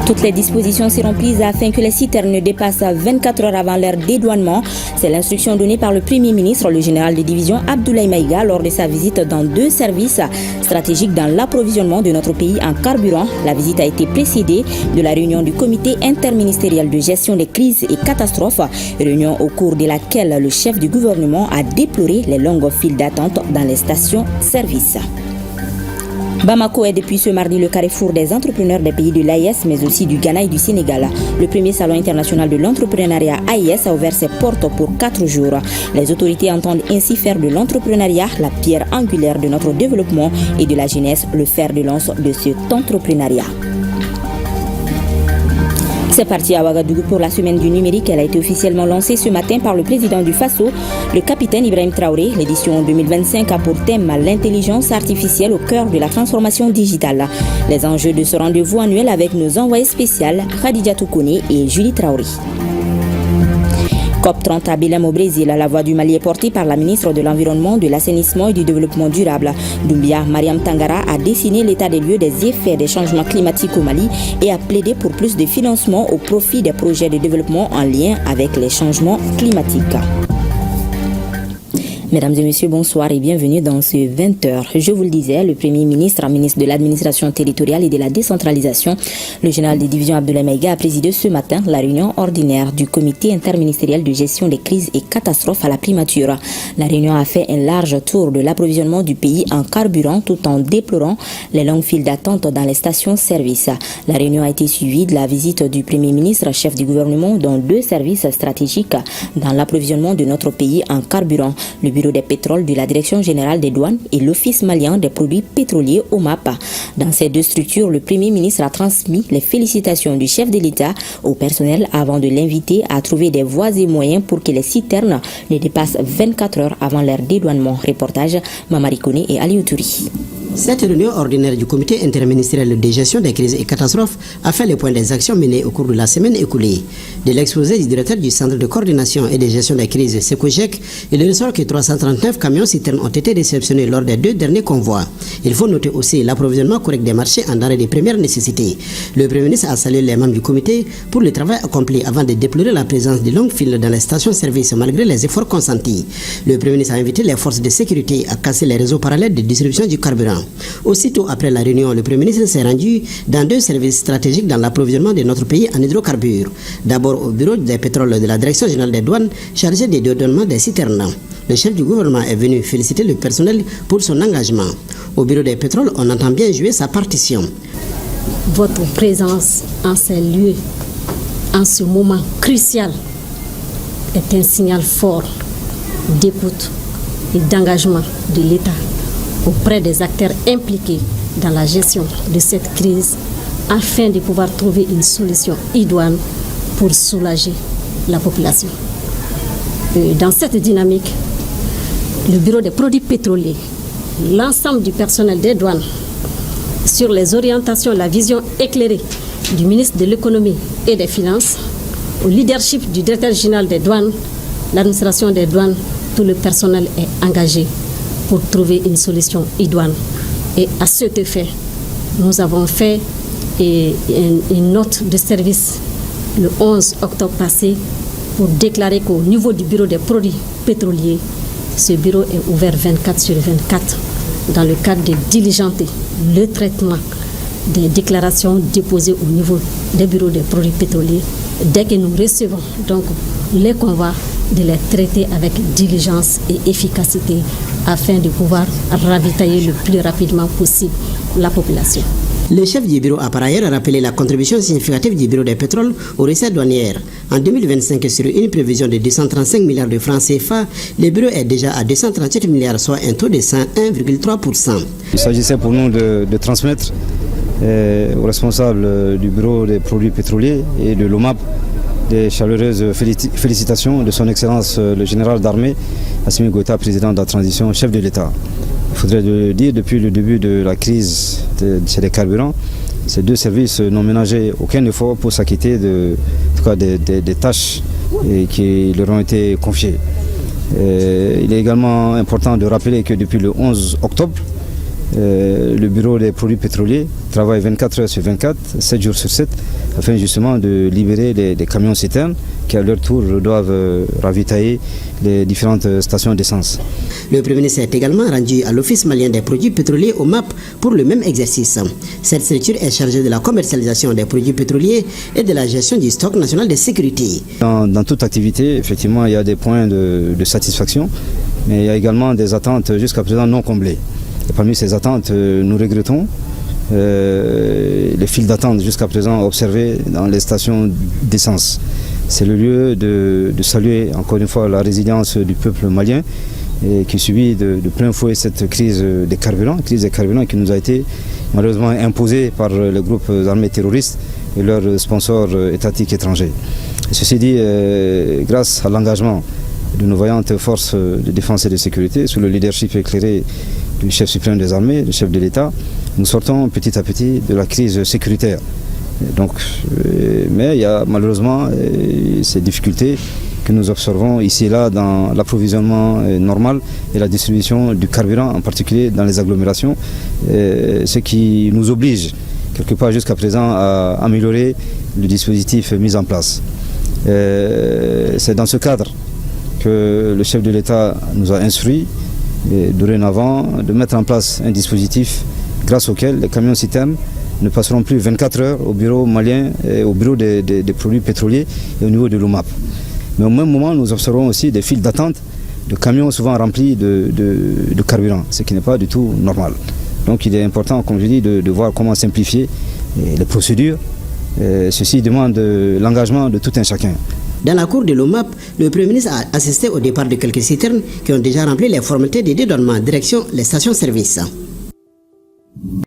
Toutes les dispositions seront prises afin que les citernes ne dépassent 24 heures avant leur dédouanement. C'est l'instruction donnée par le Premier ministre, le général de division Abdoulaye Maïga, lors de sa visite dans 2 services stratégiques dans l'approvisionnement de notre pays en carburant. La visite a été précédée de la réunion du comité interministériel de gestion des crises et catastrophes, réunion au cours de laquelle le chef du gouvernement a déploré les longues files d'attente dans les stations-service. Bamako est depuis ce mardi le carrefour des entrepreneurs des pays de l'AES, mais aussi du Ghana et du Sénégal. Le premier salon international de l'entrepreneuriat AES a ouvert ses portes pour 4 jours. Les autorités entendent ainsi faire de l'entrepreneuriat la pierre angulaire de notre développement et de la jeunesse le fer de lance de cet entrepreneuriat. C'est parti à Ouagadougou pour la semaine du numérique. Elle a été officiellement lancée ce matin par le président du Faso, le capitaine Ibrahim Traoré. L'édition 2025 a pour thème l'intelligence artificielle au cœur de la transformation digitale. Les enjeux de ce rendez-vous annuel avec nos envoyés spéciales Khadija Toukouni et Julie Traoré. COP30 à Belém au Brésil. La voix du Mali est portée par la ministre de l'Environnement, de l'Assainissement et du Développement durable. Doumbia Mariam Tangara a dessiné l'état des lieux des effets des changements climatiques au Mali et a plaidé pour plus de financement au profit des projets de développement en lien avec les changements climatiques. Mesdames et messieurs, bonsoir et bienvenue dans ce 20h. Je vous le disais, le Premier ministre, ministre de l'Administration territoriale et de la décentralisation, le général de division Abdoulaye Maïga a présidé ce matin la réunion ordinaire du comité interministériel de gestion des crises et catastrophes à la primature. La réunion a fait un large tour de l'approvisionnement du pays en carburant tout en déplorant les longues files d'attente dans les stations-service. La réunion a été suivie de la visite du Premier ministre, chef du gouvernement, dans 2 services stratégiques dans l'approvisionnement de notre pays en carburant. Le Bureau des pétroles de la Direction générale des douanes et l'Office malien des produits pétroliers OMAP. Dans ces 2 structures, le Premier ministre a transmis les félicitations du chef de l'État au personnel avant de l'inviter à trouver des voies et moyens pour que les citernes ne dépassent 24 heures avant leur dédouanement. Reportage Mamari Kone et Ali Outouri. Cette réunion ordinaire du comité interministériel de gestion des crises et catastrophes a fait le point des actions menées au cours de la semaine écoulée. De l'exposé du directeur du centre de coordination et de gestion des crises SECOGEC, il ressort que 339 camions citernes ont été réceptionnés lors des 2 derniers convois. Il faut noter aussi l'approvisionnement correct des marchés en denrées de première nécessité. Le Premier ministre a salué les membres du comité pour le travail accompli avant de déplorer la présence de longues files dans les stations-service malgré les efforts consentis. Le Premier ministre a invité les forces de sécurité à casser les réseaux parallèles de distribution du carburant. Aussitôt après la réunion, le Premier ministre s'est rendu dans 2 services stratégiques dans l'approvisionnement de notre pays en hydrocarbures. D'abord au bureau des pétroles de la Direction générale des douanes, chargé des dédouanements des citernes. Le chef du gouvernement est venu féliciter le personnel pour son engagement. Au bureau des pétroles, on entend bien jouer sa partition. Votre présence en ces lieux, en ce moment crucial, est un signal fort d'écoute et d'engagement de l'État auprès des acteurs impliqués dans la gestion de cette crise afin de pouvoir trouver une solution idoine pour soulager la population. Dans cette dynamique, le bureau des produits pétroliers, l'ensemble du personnel des douanes, sur les orientations et la vision éclairée du ministre de l'économie et des finances, au leadership du directeur général des douanes, l'administration des douanes, tout le personnel est engagé pour trouver une solution idoine. Et à cet effet, nous avons fait une note de service le 11 octobre passé pour déclarer qu'au niveau du bureau des produits pétroliers, ce bureau est ouvert 24 sur 24 dans le cadre de diligenter le traitement des déclarations déposées au niveau des bureaux des produits pétroliers. Dès que nous recevons donc les convois, de les traiter avec diligence et efficacité afin de pouvoir ravitailler le plus rapidement possible la population. Le chef du bureau a par ailleurs rappelé la contribution significative du bureau des pétroles aux recettes douanières. En 2025, sur une prévision de 235 milliards de francs CFA, le bureau est déjà à 237 milliards, soit un taux de 101,3%. Il s'agissait pour nous de transmettre aux responsables du bureau des produits pétroliers et de l'OMAP des chaleureuses félicitations de son Excellence le général d'armée, Assimi Goïta, président de la transition, chef de l'État. Il faudrait le dire, depuis le début de la crise chez les carburants, ces 2 services n'ont ménagé aucun effort pour s'acquitter des tâches qui leur ont été confiées. Il est également important de rappeler que depuis le 11 octobre, le bureau des produits pétroliers travaille 24 heures sur 24, 7 jours sur 7, afin justement de libérer les camions citernes qui à leur tour doivent ravitailler les différentes stations d'essence. Le Premier ministre est également rendu à l'Office malien des produits pétroliers au MAP pour le même exercice. Cette structure est chargée de la commercialisation des produits pétroliers et de la gestion du stock national de sécurité. Dans toute activité, effectivement, il y a des points de satisfaction, mais il y a également des attentes jusqu'à présent non comblées. Et parmi ces attentes, nous regrettons les files d'attente jusqu'à présent observées dans les stations d'essence. C'est le lieu de saluer encore une fois la résilience du peuple malien et qui subit de plein fouet cette crise des carburants qui nous a été malheureusement imposée par les groupes armés terroristes et leurs sponsors étatiques étrangers. Et ceci dit, grâce à l'engagement de nos vaillantes forces de défense et de sécurité, sous le leadership éclairé du chef suprême des armées, du chef de l'État, nous sortons petit à petit de la crise sécuritaire. Donc, mais il y a malheureusement ces difficultés que nous observons ici et là dans l'approvisionnement normal et la distribution du carburant, en particulier dans les agglomérations, ce qui nous oblige quelque part jusqu'à présent à améliorer le dispositif mis en place. C'est dans ce cadre que le chef de l'État nous a instruit dorénavant de mettre en place un dispositif grâce auquel les camions citernes ne passeront plus 24 heures au bureau malien, au bureau des produits pétroliers et au niveau de l'OMAP. Mais au même moment, nous observons aussi des files d'attente de camions souvent remplis de carburant, ce qui n'est pas du tout normal. Donc il est important, comme je dis, de voir comment simplifier les procédures. Ceci demande l'engagement de tout un chacun. Dans la cour de l'OMAP, le Premier ministre a assisté au départ de quelques citernes qui ont déjà rempli les formalités de dédouanement direction les stations-service.